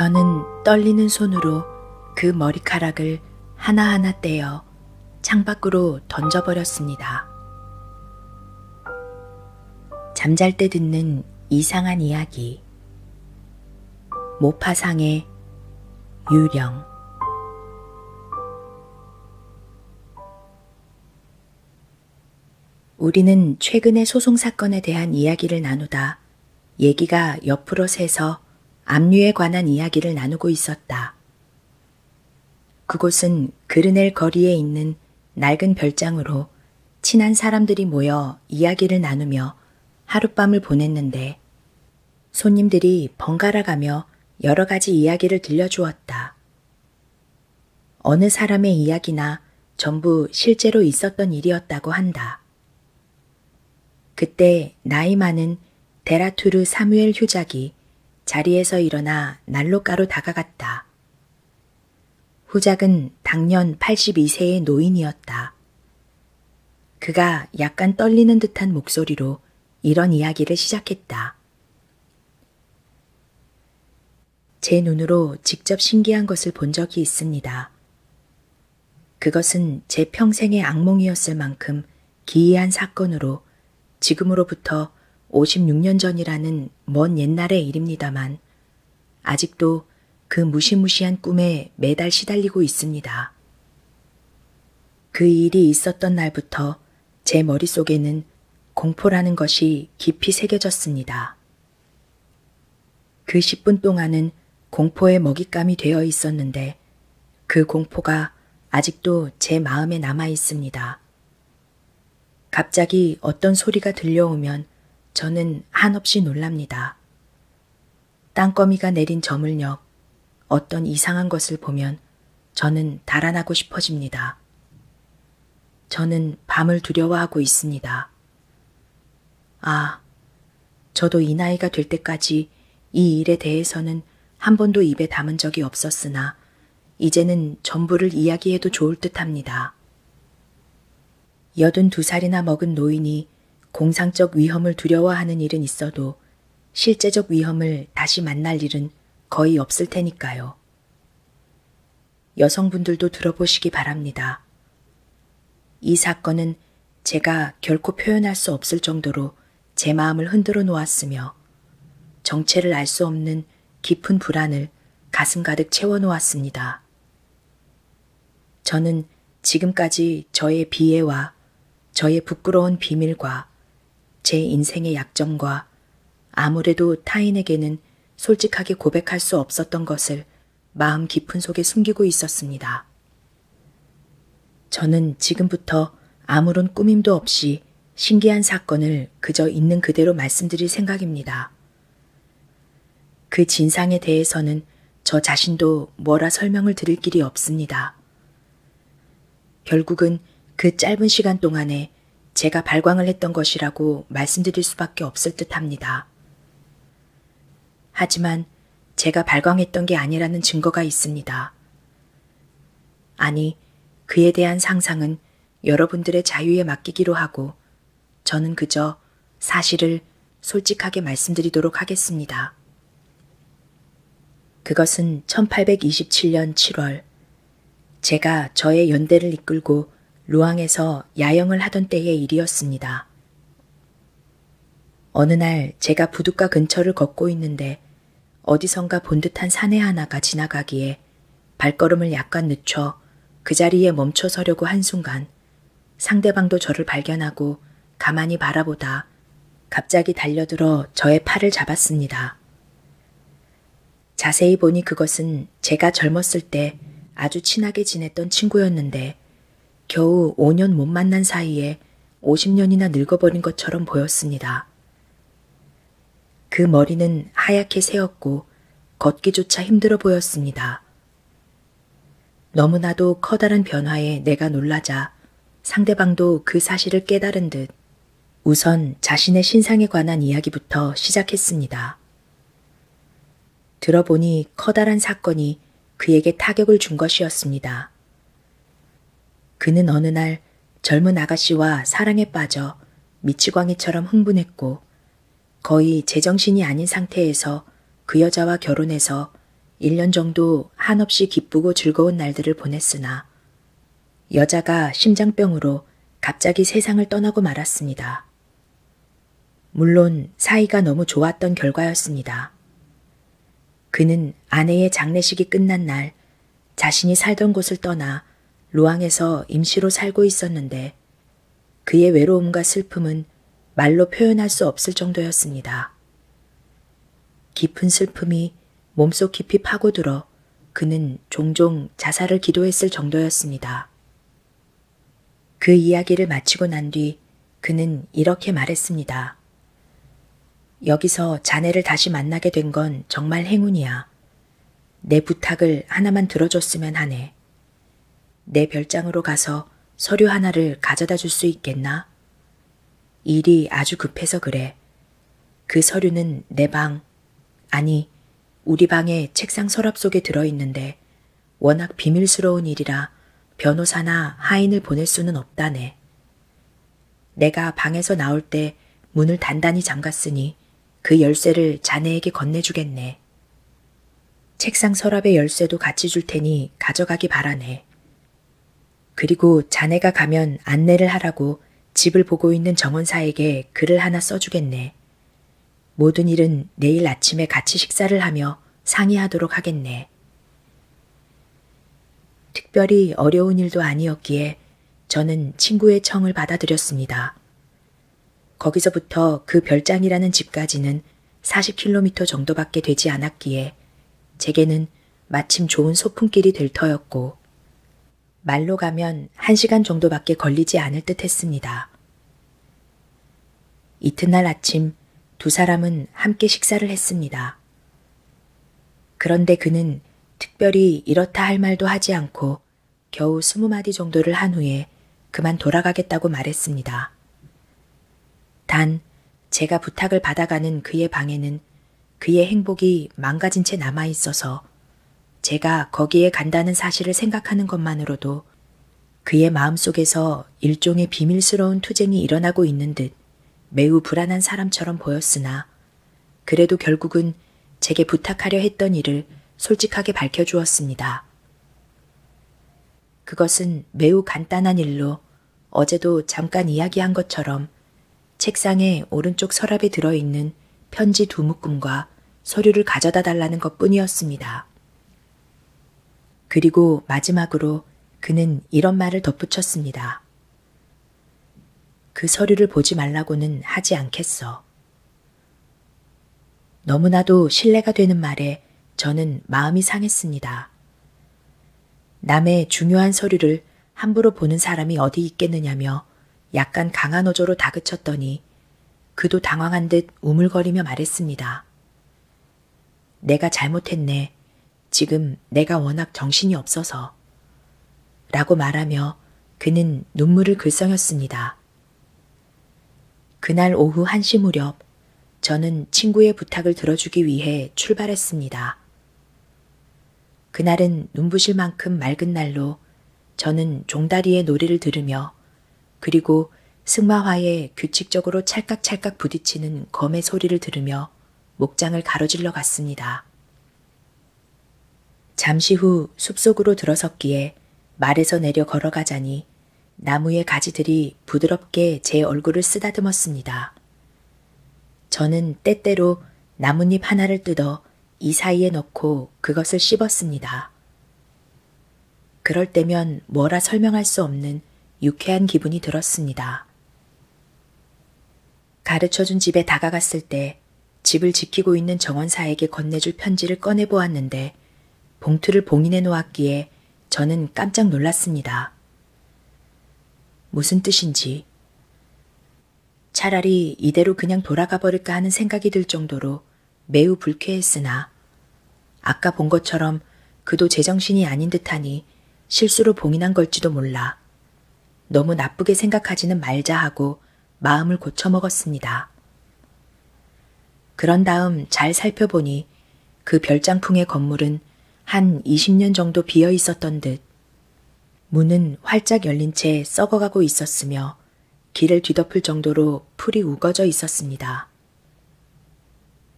저는 떨리는 손으로 그 머리카락을 하나하나 떼어 창밖으로 던져버렸습니다. 잠잘 때 듣는 이상한 이야기. 모파상의 유령. 우리는 최근의 소송 사건에 대한 이야기를 나누다 얘기가 옆으로 새서 압류에 관한 이야기를 나누고 있었다. 그곳은 그르넬 거리에 있는 낡은 별장으로 친한 사람들이 모여 이야기를 나누며 하룻밤을 보냈는데 손님들이 번갈아 가며 여러 가지 이야기를 들려주었다. 어느 사람의 이야기나 전부 실제로 있었던 일이었다고 한다. 그때 나이 많은 데라투르 사무엘 휴작이 자리에서 일어나 난로가로 다가갔다. 후작은 당년 82세의 노인이었다. 그가 약간 떨리는 듯한 목소리로 이런 이야기를 시작했다. 제 눈으로 직접 신기한 것을 본 적이 있습니다. 그것은 제 평생의 악몽이었을 만큼 기이한 사건으로 지금으로부터 56년 전이라는 먼 옛날의 일입니다만 아직도 그 무시무시한 꿈에 매달 시달리고 있습니다. 그 일이 있었던 날부터 제 머릿속에는 공포라는 것이 깊이 새겨졌습니다. 그 10분 동안은 공포의 먹잇감이 되어 있었는데 그 공포가 아직도 제 마음에 남아 있습니다. 갑자기 어떤 소리가 들려오면 저는 한없이 놀랍니다. 땅거미가 내린 저물녘, 어떤 이상한 것을 보면 저는 달아나고 싶어집니다. 저는 밤을 두려워하고 있습니다. 아, 저도 이 나이가 될 때까지 이 일에 대해서는 한 번도 입에 담은 적이 없었으나 이제는 전부를 이야기해도 좋을 듯합니다. 82살이나 먹은 노인이 공상적 위험을 두려워하는 일은 있어도 실제적 위험을 다시 만날 일은 거의 없을 테니까요. 여성분들도 들어보시기 바랍니다. 이 사건은 제가 결코 표현할 수 없을 정도로 제 마음을 흔들어 놓았으며 정체를 알 수 없는 깊은 불안을 가슴 가득 채워 놓았습니다. 저는 지금까지 저의 비애와 저의 부끄러운 비밀과 제 인생의 약점과 아무래도 타인에게는 솔직하게 고백할 수 없었던 것을 마음 깊은 속에 숨기고 있었습니다. 저는 지금부터 아무런 꾸밈도 없이 신기한 사건을 그저 있는 그대로 말씀드릴 생각입니다. 그 진상에 대해서는 저 자신도 뭐라 설명을 드릴 길이 없습니다. 결국은 그 짧은 시간 동안에 제가 발광을 했던 것이라고 말씀드릴 수밖에 없을 듯합니다. 하지만 제가 발광했던 게 아니라는 증거가 있습니다. 아니, 그에 대한 상상은 여러분들의 자유에 맡기기로 하고 저는 그저 사실을 솔직하게 말씀드리도록 하겠습니다. 그것은 1827년 7월 제가 저의 연대를 이끌고 루앙에서 야영을 하던 때의 일이었습니다. 어느 날 제가 부둣가 근처를 걷고 있는데 어디선가 본 듯한 사내 하나가 지나가기에 발걸음을 약간 늦춰 그 자리에 멈춰 서려고 한순간 상대방도 저를 발견하고 가만히 바라보다 갑자기 달려들어 저의 팔을 잡았습니다. 자세히 보니 그것은 제가 젊었을 때 아주 친하게 지냈던 친구였는데 겨우 5년 못 만난 사이에 50년이나 늙어버린 것처럼 보였습니다. 그 머리는 하얗게 새었고 걷기조차 힘들어 보였습니다. 너무나도 커다란 변화에 내가 놀라자 상대방도 그 사실을 깨달은 듯 우선 자신의 신상에 관한 이야기부터 시작했습니다. 들어보니 커다란 사건이 그에게 타격을 준 것이었습니다. 그는 어느 날 젊은 아가씨와 사랑에 빠져 미치광이처럼 흥분했고 거의 제정신이 아닌 상태에서 그 여자와 결혼해서 1년 정도 한없이 기쁘고 즐거운 날들을 보냈으나 여자가 심장병으로 갑자기 세상을 떠나고 말았습니다. 물론 사이가 너무 좋았던 결과였습니다. 그는 아내의 장례식이 끝난 날 자신이 살던 곳을 떠나 루앙에서 임시로 살고 있었는데 그의 외로움과 슬픔은 말로 표현할 수 없을 정도였습니다. 깊은 슬픔이 몸속 깊이 파고들어 그는 종종 자살을 기도했을 정도였습니다. 그 이야기를 마치고 난 뒤 그는 이렇게 말했습니다. 여기서 자네를 다시 만나게 된 건 정말 행운이야. 내 부탁을 하나만 들어줬으면 하네. 내 별장으로 가서 서류 하나를 가져다 줄 수 있겠나? 일이 아주 급해서 그래. 그 서류는 내 방, 아니 우리 방의 책상 서랍 속에 들어있는데 워낙 비밀스러운 일이라 변호사나 하인을 보낼 수는 없다네. 내가 방에서 나올 때 문을 단단히 잠갔으니 그 열쇠를 자네에게 건네주겠네. 책상 서랍의 열쇠도 같이 줄 테니 가져가기 바라네. 그리고 자네가 가면 안내를 하라고 집을 보고 있는 정원사에게 글을 하나 써주겠네. 모든 일은 내일 아침에 같이 식사를 하며 상의하도록 하겠네. 특별히 어려운 일도 아니었기에 저는 친구의 청을 받아들였습니다. 거기서부터 그 별장이라는 집까지는 40km 정도밖에 되지 않았기에 제게는 마침 좋은 소풍길이 될 터였고 말로 가면 1시간 정도밖에 걸리지 않을 듯 했습니다. 이튿날 아침 두 사람은 함께 식사를 했습니다. 그런데 그는 특별히 이렇다 할 말도 하지 않고 겨우 20마디 정도를 한 후에 그만 돌아가겠다고 말했습니다. 단 제가 부탁을 받아가는 그의 방에는 그의 행복이 망가진 채 남아있어서 제가 거기에 간다는 사실을 생각하는 것만으로도 그의 마음속에서 일종의 비밀스러운 투쟁이 일어나고 있는 듯 매우 불안한 사람처럼 보였으나 그래도 결국은 제게 부탁하려 했던 일을 솔직하게 밝혀주었습니다. 그것은 매우 간단한 일로 어제도 잠깐 이야기한 것처럼 책상의 오른쪽 서랍에 들어있는 편지 2묶음과 서류를 가져다 달라는 것뿐이었습니다. 그리고 마지막으로 그는 이런 말을 덧붙였습니다. 그 서류를 보지 말라고는 하지 않겠어. 너무나도 신뢰가 되는 말에 저는 마음이 상했습니다. 남의 중요한 서류를 함부로 보는 사람이 어디 있겠느냐며 약간 강한 어조로 다그쳤더니 그도 당황한 듯 우물거리며 말했습니다. 내가 잘못했네. 지금 내가 워낙 정신이 없어서. 라고 말하며 그는 눈물을 글썽였습니다. 그날 오후 1시 무렵 저는 친구의 부탁을 들어주기 위해 출발했습니다. 그날은 눈부실 만큼 맑은 날로 저는 종다리의 노래를 들으며 그리고 승마화에 규칙적으로 찰깍찰깍 부딪히는 검의 소리를 들으며 목장을 가로질러 갔습니다. 잠시 후 숲속으로 들어섰기에 말에서 내려 걸어가자니 나무의 가지들이 부드럽게 제 얼굴을 쓰다듬었습니다. 저는 때때로 나뭇잎 하나를 뜯어 이 사이에 넣고 그것을 씹었습니다. 그럴 때면 뭐라 설명할 수 없는 유쾌한 기분이 들었습니다. 가르쳐준 집에 다가갔을 때 집을 지키고 있는 정원사에게 건네줄 편지를 꺼내보았는데 봉투를 봉인해 놓았기에 저는 깜짝 놀랐습니다. 무슨 뜻인지. 차라리 이대로 그냥 돌아가 버릴까 하는 생각이 들 정도로 매우 불쾌했으나 아까 본 것처럼 그도 제정신이 아닌 듯하니 실수로 봉인한 걸지도 몰라. 너무 나쁘게 생각하지는 말자 하고 마음을 고쳐먹었습니다. 그런 다음 잘 살펴보니 그 별장풍의 건물은 한 20년 정도 비어 있었던 듯 문은 활짝 열린 채 썩어가고 있었으며 길을 뒤덮을 정도로 풀이 우거져 있었습니다.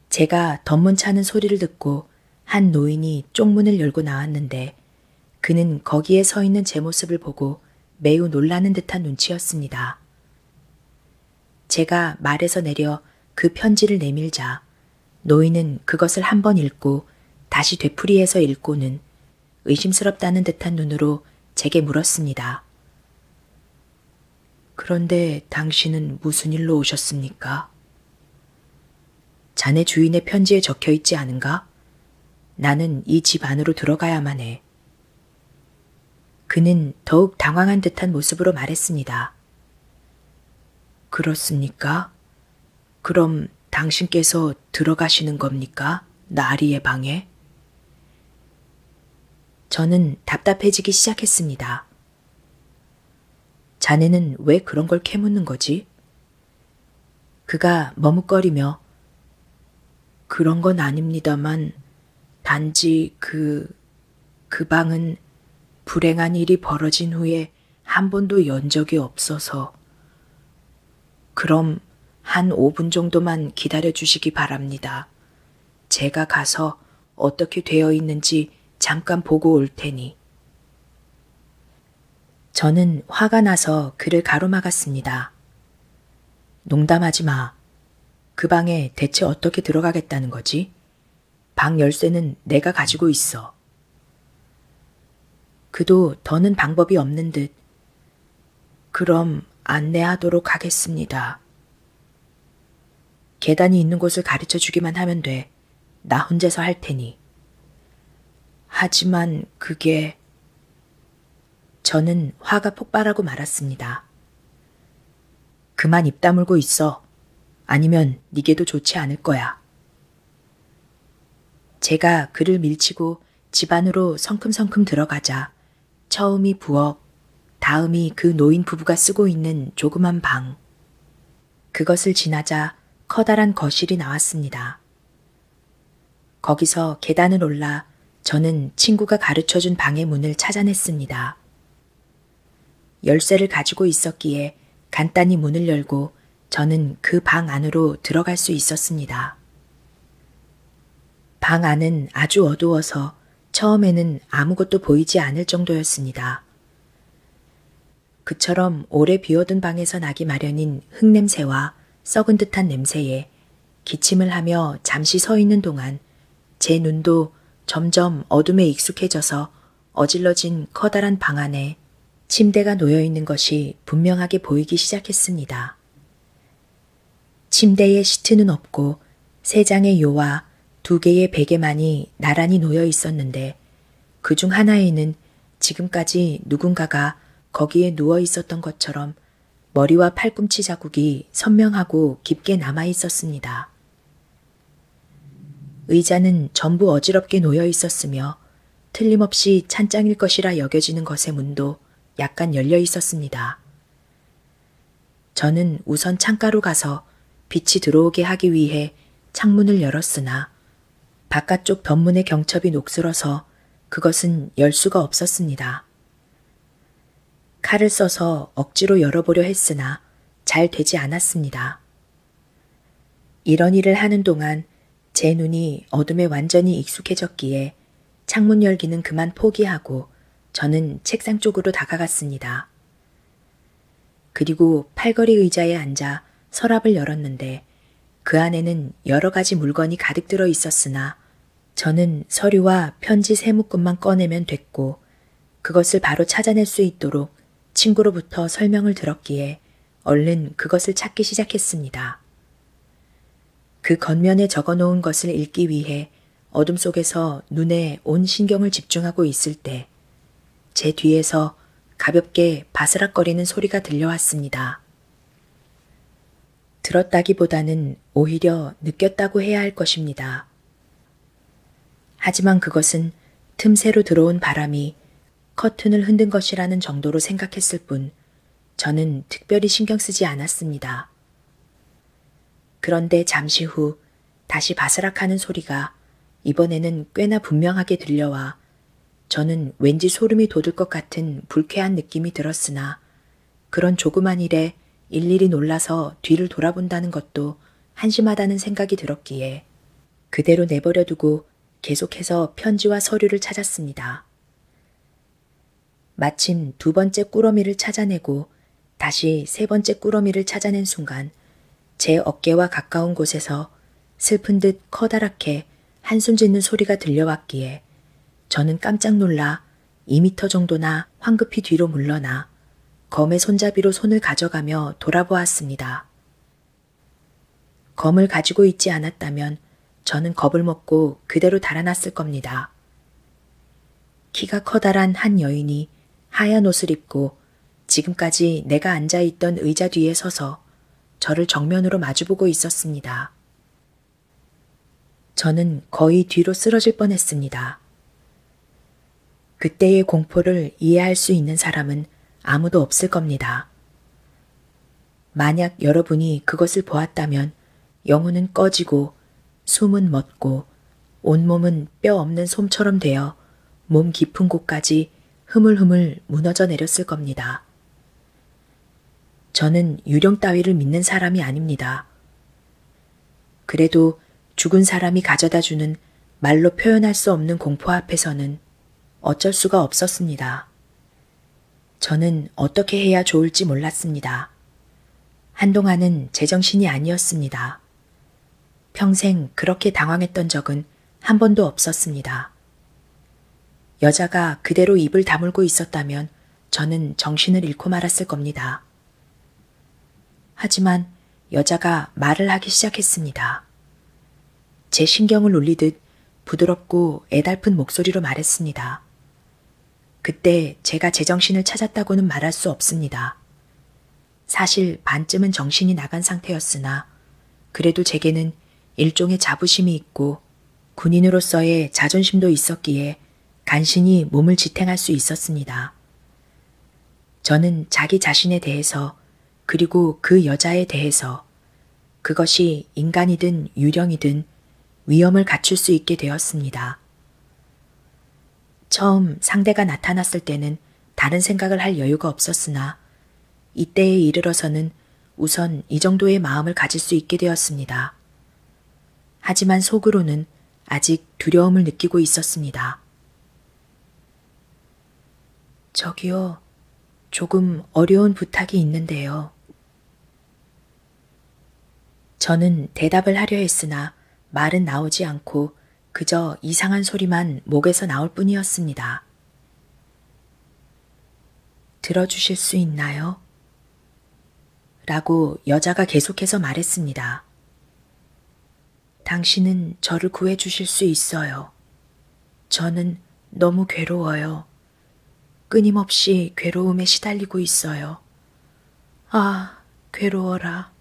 제가 덧문 차는 소리를 듣고 한 노인이 쪽문을 열고 나왔는데 그는 거기에 서 있는 제 모습을 보고 매우 놀라는 듯한 눈치였습니다. 제가 말에서 내려 그 편지를 내밀자 노인은 그것을 한 번 읽고 다시 되풀이해서 읽고는 의심스럽다는 듯한 눈으로 제게 물었습니다. 그런데 당신은 무슨 일로 오셨습니까? 자네 주인의 편지에 적혀 있지 않은가? 나는 이 집 안으로 들어가야만 해. 그는 더욱 당황한 듯한 모습으로 말했습니다. 그렇습니까? 그럼 당신께서 들어가시는 겁니까? 나리의 방에? 저는 답답해지기 시작했습니다. 자네는 왜 그런 걸 캐묻는 거지? 그가 머뭇거리며 그런 건 아닙니다만 단지 그 방은 불행한 일이 벌어진 후에 한 번도 연 적이 없어서 그럼 한 5분 정도만 기다려 주시기 바랍니다. 제가 가서 어떻게 되어 있는지 잠깐 보고 올 테니. 저는 화가 나서 그를 가로막았습니다. 농담하지 마. 그 방에 대체 어떻게 들어가겠다는 거지? 방 열쇠는 내가 가지고 있어. 그도 더는 방법이 없는 듯 그럼 안내하도록 하겠습니다. 계단이 있는 곳을 가르쳐 주기만 하면 돼. 나 혼자서 할 테니. 하지만 그게... 저는 화가 폭발하고 말았습니다. 그만 입 다물고 있어. 아니면 네게도 좋지 않을 거야. 제가 그를 밀치고 집 안으로 성큼성큼 들어가자 처음이 부엌, 다음이 그 노인 부부가 쓰고 있는 조그만 방. 그것을 지나자 커다란 거실이 나왔습니다. 거기서 계단을 올라 저는 친구가 가르쳐준 방의 문을 찾아냈습니다. 열쇠를 가지고 있었기에 간단히 문을 열고 저는 그 방 안으로 들어갈 수 있었습니다. 방 안은 아주 어두워서 처음에는 아무것도 보이지 않을 정도였습니다. 그처럼 오래 비워둔 방에서 나기 마련인 흙냄새와 썩은 듯한 냄새에 기침을 하며 잠시 서 있는 동안 제 눈도 점점 어둠에 익숙해져서 어질러진 커다란 방 안에 침대가 놓여 있는 것이 분명하게 보이기 시작했습니다. 침대에 시트는 없고 3장의 요와 2개의 베개만이 나란히 놓여 있었는데 그중 하나에는 지금까지 누군가가 거기에 누워 있었던 것처럼 머리와 팔꿈치 자국이 선명하고 깊게 남아 있었습니다. 의자는 전부 어지럽게 놓여 있었으며 틀림없이 찬장일 것이라 여겨지는 것의 문도 약간 열려 있었습니다. 저는 우선 창가로 가서 빛이 들어오게 하기 위해 창문을 열었으나 바깥쪽 덧문의 경첩이 녹슬어서 그것은 열 수가 없었습니다. 칼을 써서 억지로 열어보려 했으나 잘 되지 않았습니다. 이런 일을 하는 동안 제 눈이 어둠에 완전히 익숙해졌기에 창문 열기는 그만 포기하고 저는 책상 쪽으로 다가갔습니다. 그리고 팔걸이 의자에 앉아 서랍을 열었는데 그 안에는 여러 가지 물건이 가득 들어 있었으나 저는 서류와 편지 3묶음만 꺼내면 됐고 그것을 바로 찾아낼 수 있도록 친구로부터 설명을 들었기에 얼른 그것을 찾기 시작했습니다. 그 겉면에 적어놓은 것을 읽기 위해 어둠 속에서 눈에 온 신경을 집중하고 있을 때 제 뒤에서 가볍게 바스락거리는 소리가 들려왔습니다. 들었다기보다는 오히려 느꼈다고 해야 할 것입니다. 하지만 그것은 틈새로 들어온 바람이 커튼을 흔든 것이라는 정도로 생각했을 뿐 저는 특별히 신경 쓰지 않았습니다. 그런데 잠시 후 다시 바스락하는 소리가 이번에는 꽤나 분명하게 들려와 저는 왠지 소름이 돋을 것 같은 불쾌한 느낌이 들었으나 그런 조그만 일에 일일이 놀라서 뒤를 돌아본다는 것도 한심하다는 생각이 들었기에 그대로 내버려두고 계속해서 편지와 서류를 찾았습니다. 마침 두 번째 꾸러미를 찾아내고 다시 세 번째 꾸러미를 찾아낸 순간 제 어깨와 가까운 곳에서 슬픈 듯 커다랗게 한숨 짓는 소리가 들려왔기에 저는 깜짝 놀라 2미터 정도나 황급히 뒤로 물러나 검의 손잡이로 손을 가져가며 돌아보았습니다. 검을 가지고 있지 않았다면 저는 겁을 먹고 그대로 달아났을 겁니다. 키가 커다란 한 여인이 하얀 옷을 입고 지금까지 내가 앉아있던 의자 뒤에 서서 저를 정면으로 마주보고 있었습니다. 저는 거의 뒤로 쓰러질 뻔했습니다. 그때의 공포를 이해할 수 있는 사람은 아무도 없을 겁니다. 만약 여러분이 그것을 보았다면 영혼은 꺼지고 숨은 멎고 온몸은 뼈 없는 솜처럼 되어 몸 깊은 곳까지 흐물흐물 무너져 내렸을 겁니다. 저는 유령 따위를 믿는 사람이 아닙니다. 그래도 죽은 사람이 가져다주는 말로 표현할 수 없는 공포 앞에서는 어쩔 수가 없었습니다. 저는 어떻게 해야 좋을지 몰랐습니다. 한동안은 제정신이 아니었습니다. 평생 그렇게 당황했던 적은 한 번도 없었습니다. 여자가 그대로 입을 다물고 있었다면 저는 정신을 잃고 말았을 겁니다. 하지만 여자가 말을 하기 시작했습니다. 제 신경을 울리듯 부드럽고 애달픈 목소리로 말했습니다. 그때 제가 제정신을 찾았다고는 말할 수 없습니다. 사실 반쯤은 정신이 나간 상태였으나 그래도 제게는 일종의 자부심이 있고 군인으로서의 자존심도 있었기에 간신히 몸을 지탱할 수 있었습니다. 저는 자기 자신에 대해서 그리고 그 여자에 대해서 그것이 인간이든 유령이든 위험을 갖출 수 있게 되었습니다. 처음 상대가 나타났을 때는 다른 생각을 할 여유가 없었으나 이때에 이르러서는 우선 이 정도의 마음을 가질 수 있게 되었습니다. 하지만 속으로는 아직 두려움을 느끼고 있었습니다. 저기요, 조금 어려운 부탁이 있는데요. 저는 대답을 하려 했으나 말은 나오지 않고 그저 이상한 소리만 목에서 나올 뿐이었습니다. 들어주실 수 있나요? 라고 여자가 계속해서 말했습니다. 당신은 저를 구해주실 수 있어요. 저는 너무 괴로워요. 끊임없이 괴로움에 시달리고 있어요. 아, 괴로워라.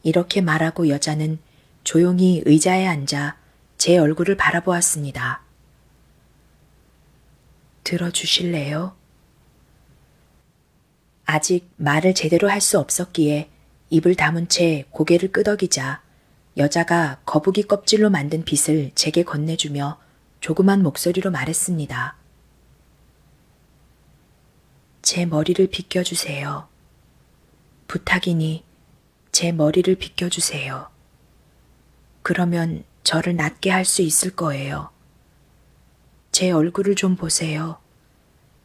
이렇게 말하고 여자는 조용히 의자에 앉아 제 얼굴을 바라보았습니다. 들어주실래요? 아직 말을 제대로 할 수 없었기에 입을 다문 채 고개를 끄덕이자 여자가 거북이 껍질로 만든 빗을 제게 건네주며 조그만 목소리로 말했습니다. 제 머리를 빗겨주세요. 부탁이니 제 머리를 빗겨주세요. 그러면 저를 낫게 할 수 있을 거예요. 제 얼굴을 좀 보세요.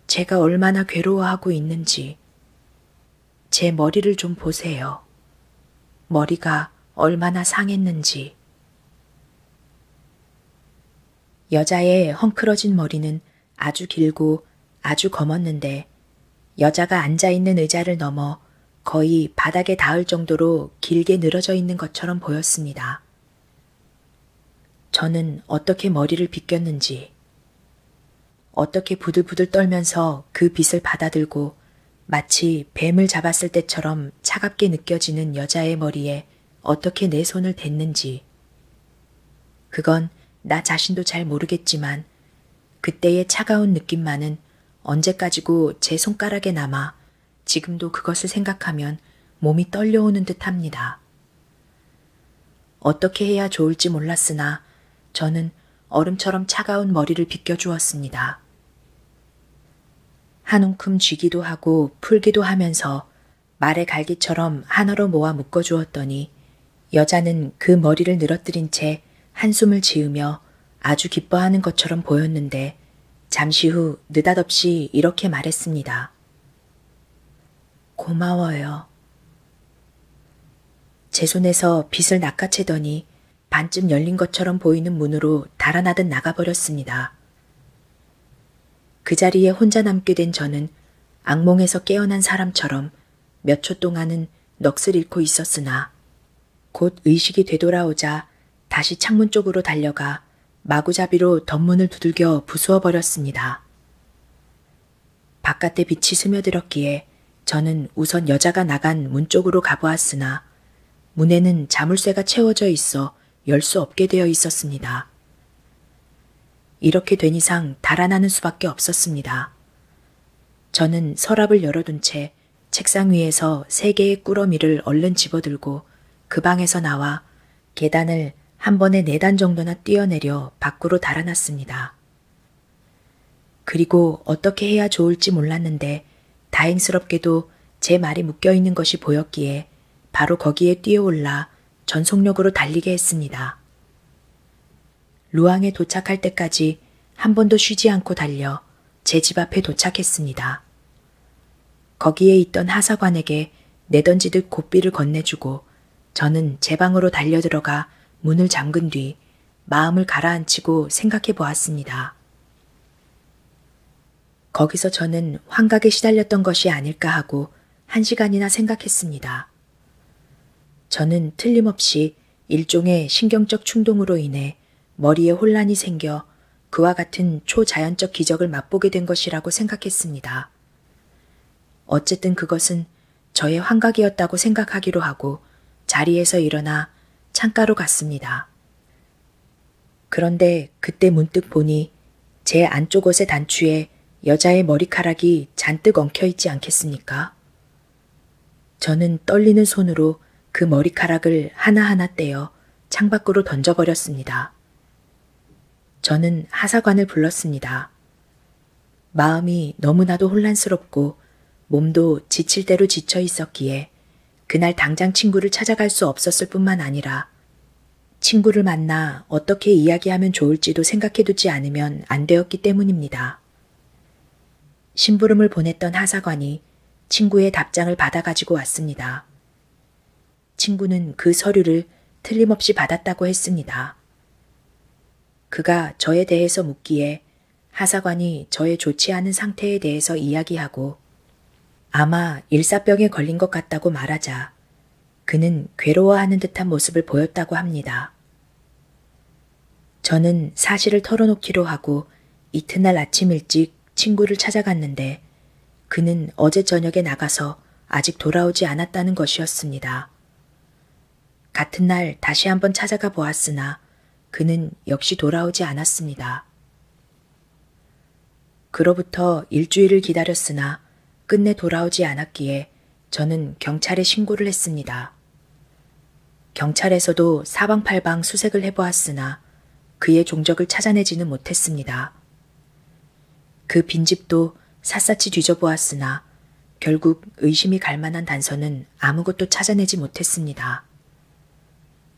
제가 얼마나 괴로워하고 있는지. 제 머리를 좀 보세요. 머리가 얼마나 상했는지. 여자의 헝클어진 머리는 아주 길고 아주 검었는데 여자가 앉아있는 의자를 넘어 거의 바닥에 닿을 정도로 길게 늘어져 있는 것처럼 보였습니다. 저는 어떻게 머리를 빗겼는지, 어떻게 부들부들 떨면서 그 빗을 받아들고 마치 뱀을 잡았을 때처럼 차갑게 느껴지는 여자의 머리에 어떻게 내 손을 댔는지, 그건 나 자신도 잘 모르겠지만 그때의 차가운 느낌만은 언제까지고 제 손가락에 남아 지금도 그것을 생각하면 몸이 떨려오는 듯 합니다. 어떻게 해야 좋을지 몰랐으나 저는 얼음처럼 차가운 머리를 빗겨주었습니다. 한 움큼 쥐기도 하고 풀기도 하면서 말의 갈기처럼 하나로 모아 묶어주었더니 여자는 그 머리를 늘어뜨린 채 한숨을 지으며 아주 기뻐하는 것처럼 보였는데 잠시 후 느닷없이 이렇게 말했습니다. 고마워요. 제 손에서 빗을 낚아채더니 반쯤 열린 것처럼 보이는 문으로 달아나듯 나가버렸습니다. 그 자리에 혼자 남게 된 저는 악몽에서 깨어난 사람처럼 몇 초 동안은 넋을 잃고 있었으나 곧 의식이 되돌아오자 다시 창문 쪽으로 달려가 마구잡이로 덧문을 두들겨 부수어 버렸습니다. 바깥에 빛이 스며들었기에 저는 우선 여자가 나간 문 쪽으로 가보았으나 문에는 자물쇠가 채워져 있어 열 수 없게 되어 있었습니다. 이렇게 된 이상 달아나는 수밖에 없었습니다. 저는 서랍을 열어둔 채 책상 위에서 3개의 꾸러미를 얼른 집어들고 그 방에서 나와 계단을 한 번에 4단 정도나 뛰어내려 밖으로 달아났습니다. 그리고 어떻게 해야 좋을지 몰랐는데 다행스럽게도 제 말이 묶여있는 것이 보였기에 바로 거기에 뛰어올라 전속력으로 달리게 했습니다. 루앙에 도착할 때까지 한 번도 쉬지 않고 달려 제 집 앞에 도착했습니다. 거기에 있던 하사관에게 내던지듯 고삐를 건네주고 저는 제 방으로 달려들어가 문을 잠근 뒤 마음을 가라앉히고 생각해 보았습니다. 거기서 저는 환각에 시달렸던 것이 아닐까 하고 1시간이나 생각했습니다. 저는 틀림없이 일종의 신경적 충동으로 인해 머리에 혼란이 생겨 그와 같은 초자연적 기적을 맛보게 된 것이라고 생각했습니다. 어쨌든 그것은 저의 환각이었다고 생각하기로 하고 자리에서 일어나 창가로 갔습니다. 그런데 그때 문득 보니 제 안쪽 옷의 단추에 여자의 머리카락이 잔뜩 엉켜있지 않겠습니까? 저는 떨리는 손으로 그 머리카락을 하나하나 떼어 창밖으로 던져버렸습니다. 저는 하사관을 불렀습니다. 마음이 너무나도 혼란스럽고 몸도 지칠 대로 지쳐 있었기에 그날 당장 친구를 찾아갈 수 없었을 뿐만 아니라 친구를 만나 어떻게 이야기하면 좋을지도 생각해두지 않으면 안 되었기 때문입니다. 심부름을 보냈던 하사관이 친구의 답장을 받아가지고 왔습니다. 친구는 그 서류를 틀림없이 받았다고 했습니다. 그가 저에 대해서 묻기에 하사관이 저의 좋지 않은 상태에 대해서 이야기하고 아마 일사병에 걸린 것 같다고 말하자 그는 괴로워하는 듯한 모습을 보였다고 합니다. 저는 사실을 털어놓기로 하고 이튿날 아침 일찍 친구를 찾아갔는데 그는 어제 저녁에 나가서 아직 돌아오지 않았다는 것이었습니다. 같은 날 다시 한번 찾아가 보았으나 그는 역시 돌아오지 않았습니다. 그로부터 일주일을 기다렸으나 끝내 돌아오지 않았기에 저는 경찰에 신고를 했습니다. 경찰에서도 사방팔방 수색을 해보았으나 그의 종적을 찾아내지는 못했습니다. 그 빈집도 샅샅이 뒤져보았으나 결국 의심이 갈 만한 단서는 아무것도 찾아내지 못했습니다.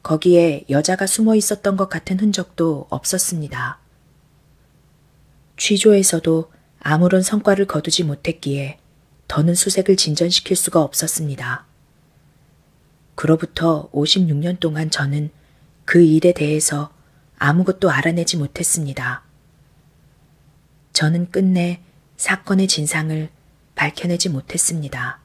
거기에 여자가 숨어 있었던 것 같은 흔적도 없었습니다. 취조에서도 아무런 성과를 거두지 못했기에 더는 수색을 진전시킬 수가 없었습니다. 그로부터 56년 동안 저는 그 일에 대해서 아무것도 알아내지 못했습니다. 저는 끝내 사건의 진상을 밝혀내지 못했습니다.